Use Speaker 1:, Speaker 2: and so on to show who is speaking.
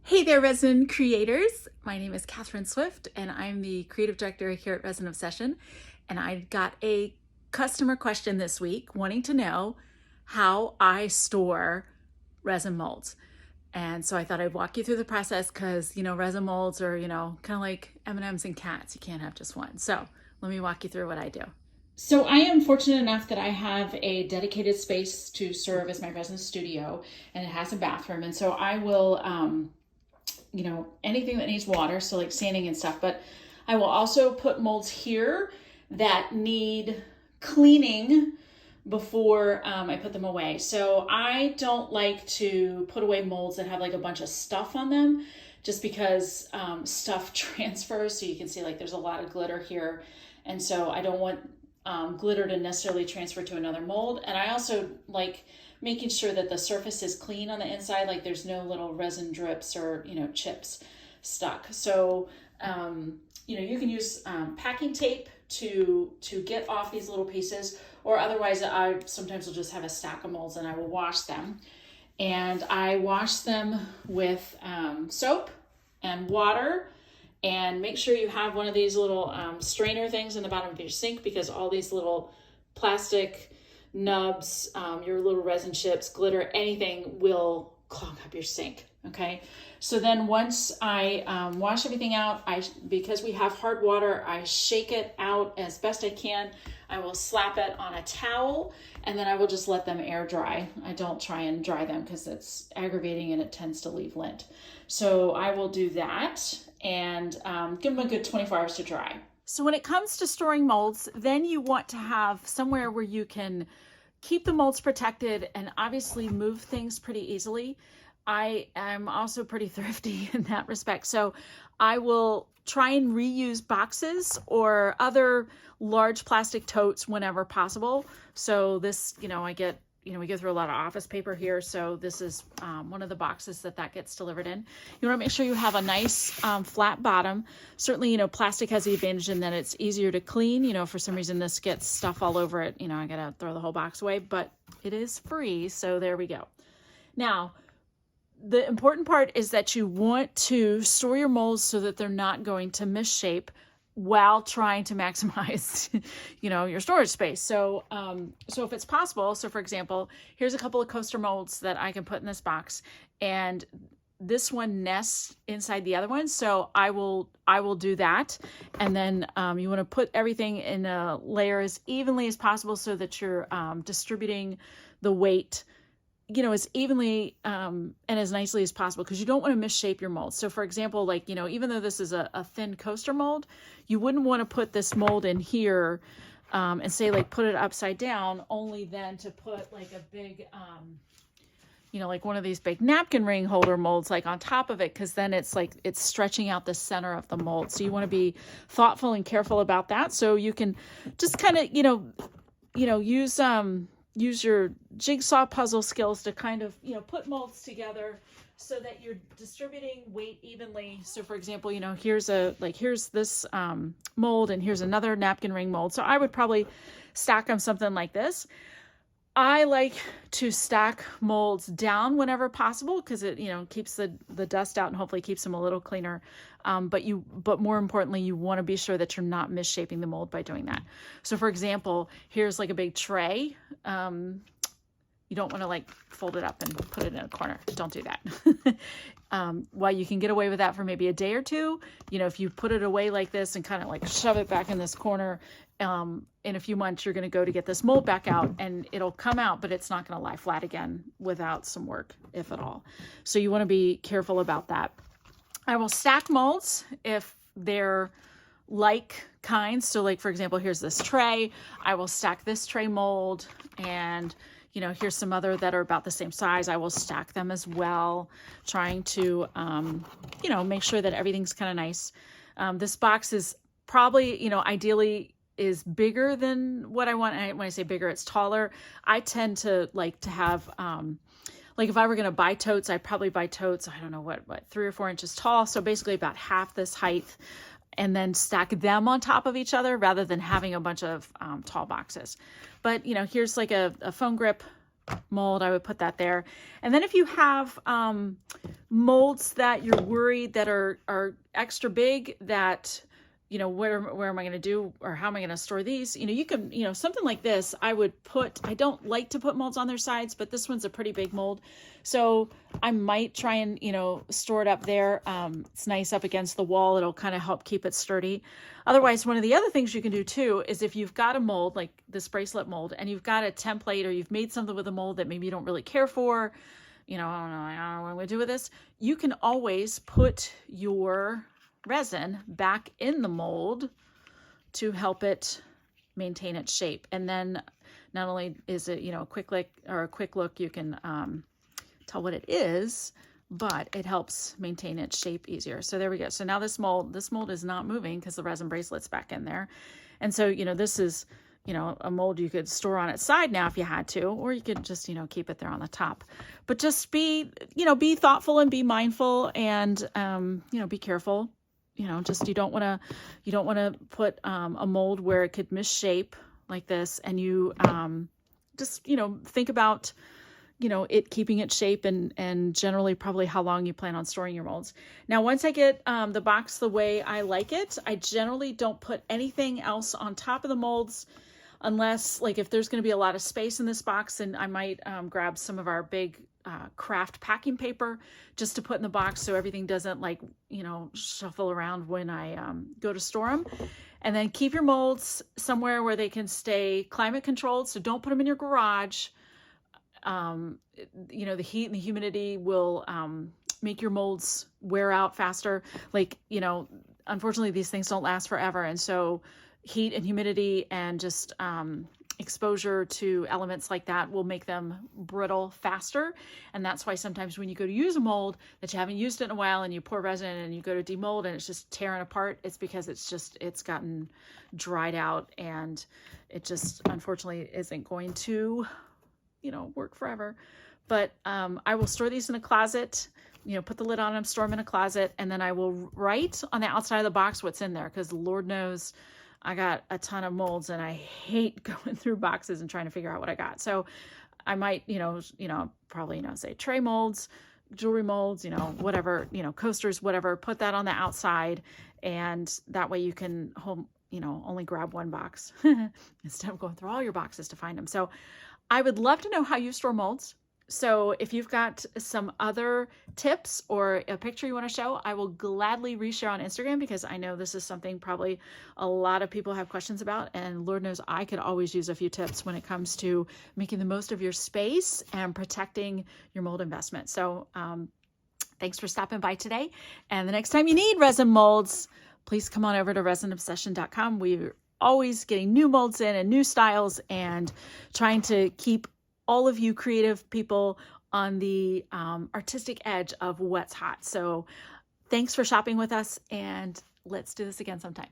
Speaker 1: Hey there, resin creators. My name is Catherine Swift, and I'm the creative director here at ResinObsession. And I got a customer question this week wanting to know how I store resin molds. And so I thought I'd walk you through the process because, resin molds are, kind of like M&Ms and cats. You can't have just one. So let me walk you through what I do. So I am fortunate enough that I have a dedicated space to serve as my resin studio, and it has a bathroom. And so I will, anything that needs water, so like sanding and stuff, but I will also put molds here that need cleaning before I put them away. So I don't like to put away molds that have like a bunch of stuff on them, just because stuff transfers. So you can see like there's a lot of glitter here. And so I don't want glitter to necessarily transfer to another mold. And I also like making sure that the surface is clean on the inside, like there's no little resin drips or, chips stuck. So, you can use packing tape to get off these little pieces, or otherwise I sometimes will just have a stack of molds and I will wash them. And I wash them with soap and water, and make sure you have one of these little strainer things in the bottom of your sink, because all these little plastic nubs, your little resin chips, glitter, anything will clog up your sink. Okay. So then once I wash everything out, because we have hard water, I shake it out as best I can. I will slap it on a towel, and then I will just let them air dry. I don't try and dry them because it's aggravating and it tends to leave lint. So I will do that and give them a good 24 hours to dry. So when it comes to storing molds, then you want to have somewhere where you can keep the molds protected and obviously move things pretty easily. I am also pretty thrifty in that respect. So I will try and reuse boxes or other large plastic totes whenever possible. So this, I get, we go through a lot of office paper here. So this is one of the boxes that gets delivered in. You want to make sure you have a nice flat bottom. Certainly, plastic has the advantage in that it's easier to clean. For some reason this gets stuff all over it. I got to throw the whole box away, but it is free. So there we go. Now, the important part is that you want to store your molds so that they're not going to misshape while trying to maximize, your storage space. So, so if it's possible, so for example, here's a couple of coaster molds that I can put in this box, and this one nests inside the other one. So I will do that. And then, you want to put everything in a layer as evenly as possible so that you're, distributing the weight, as evenly and as nicely as possible, because you don't want to misshape your mold. So for example, like, even though this is a thin coaster mold, you wouldn't want to put this mold in here and say like put it upside down, only then to put like a big, like one of these big napkin ring holder molds like on top of it, because then it's like it's stretching out the center of the mold. So you want to be thoughtful and careful about that. So you can just kind of, use your jigsaw puzzle skills to kind of, put molds together so that you're distributing weight evenly. So for example, here's this mold, and here's another napkin ring mold. So I would probably stack them something like this. I like to stack molds down whenever possible, because it, keeps the dust out and hopefully keeps them a little cleaner. But more importantly, you want to be sure that you're not missshaping the mold by doing that. So for example, here's like a big tray. You don't want to like fold it up and put it in a corner. Don't do that. While you can get away with that for maybe a day or two, if you put it away like this and kind of like shove it back in this corner, in a few months, you're going to go to get this mold back out and it'll come out, but it's not going to lie flat again without some work, if at all. So you want to be careful about that. I will stack molds if they're like kinds. So like, for example, here's this tray. I will stack this tray mold, and here's some other that are about the same size. I will stack them as well, trying to, make sure that everything's kind of nice. This box is probably, ideally is bigger than what I want. And when I say bigger, it's taller. I tend to like to have, like if I were going to buy totes, I'd probably buy totes, I don't know what 3 or 4 inches tall. So basically about half this height, and then stack them on top of each other rather than having a bunch of tall boxes. But, here's like a phone grip mold, I would put that there. And then if you have molds that you're worried that are extra big, that, you know, where am I going to do, or how am I going to store these? You know, you can, you know, something like this, I don't like to put molds on their sides, but this one's a pretty big mold. So I might try and, you know, store it up there. It's nice up against the wall. It'll kind of help keep it sturdy. Otherwise, one of the other things you can do too is if you've got a mold like this bracelet mold and you've got a template, or you've made something with a mold that maybe you don't really care for, you know, I don't know what I'm going to do with this. You can always put your resin back in the mold to help it maintain its shape. And then not only is it, you know, a quick look, you can tell what it is, but it helps maintain its shape easier. So there we go. So now this mold is not moving because the resin bracelet's back in there. And so, you know, this is, you know, a mold you could store on its side now if you had to, or you could just, you know, keep it there on the top. But just be thoughtful and be mindful, and, you know, be careful. You know, just you don't want to put a mold where it could misshape like this, and you just, you know, think about, you know, it keeping its shape, and generally probably how long you plan on storing your molds. Now, once I get the box the way I like it, I generally don't put anything else on top of the molds, unless, like, if there's going to be a lot of space in this box, and I might grab some of our big craft packing paper just to put in the box so everything doesn't, like, you know, shuffle around when I go to store them. And then keep your molds somewhere where they can stay climate controlled. So don't put them in your garage. You know, the heat and the humidity will make your molds wear out faster. Like, you know, unfortunately, these things don't last forever. And so heat and humidity and just exposure to elements like that will make them brittle faster. And that's why sometimes when you go to use a mold that you haven't used it in a while, and you pour resin and you go to demold and it's just tearing apart, it's because it's gotten dried out, and it just unfortunately isn't going to, you know, work forever. But I will store these in a closet, you know, put the lid on them, store them in a closet, and then I will write on the outside of the box what's in there, because Lord knows I got a ton of molds and I hate going through boxes and trying to figure out what I got. So I might, probably, say tray molds, jewelry molds, whatever, coasters, whatever, put that on the outside. And that way you can only grab one box instead of going through all your boxes to find them. So I would love to know how you store molds. So if you've got some other tips or a picture you want to show, I will gladly reshare on Instagram, because I know this is something probably a lot of people have questions about, and Lord knows I could always use a few tips when it comes to making the most of your space and protecting your mold investment. So thanks for stopping by today. And the next time you need resin molds, please come on over to ResinObsession.com. We're always getting new molds in and new styles, and trying to keep all of you creative people on the artistic edge of what's hot. So thanks for shopping with us, and let's do this again sometime.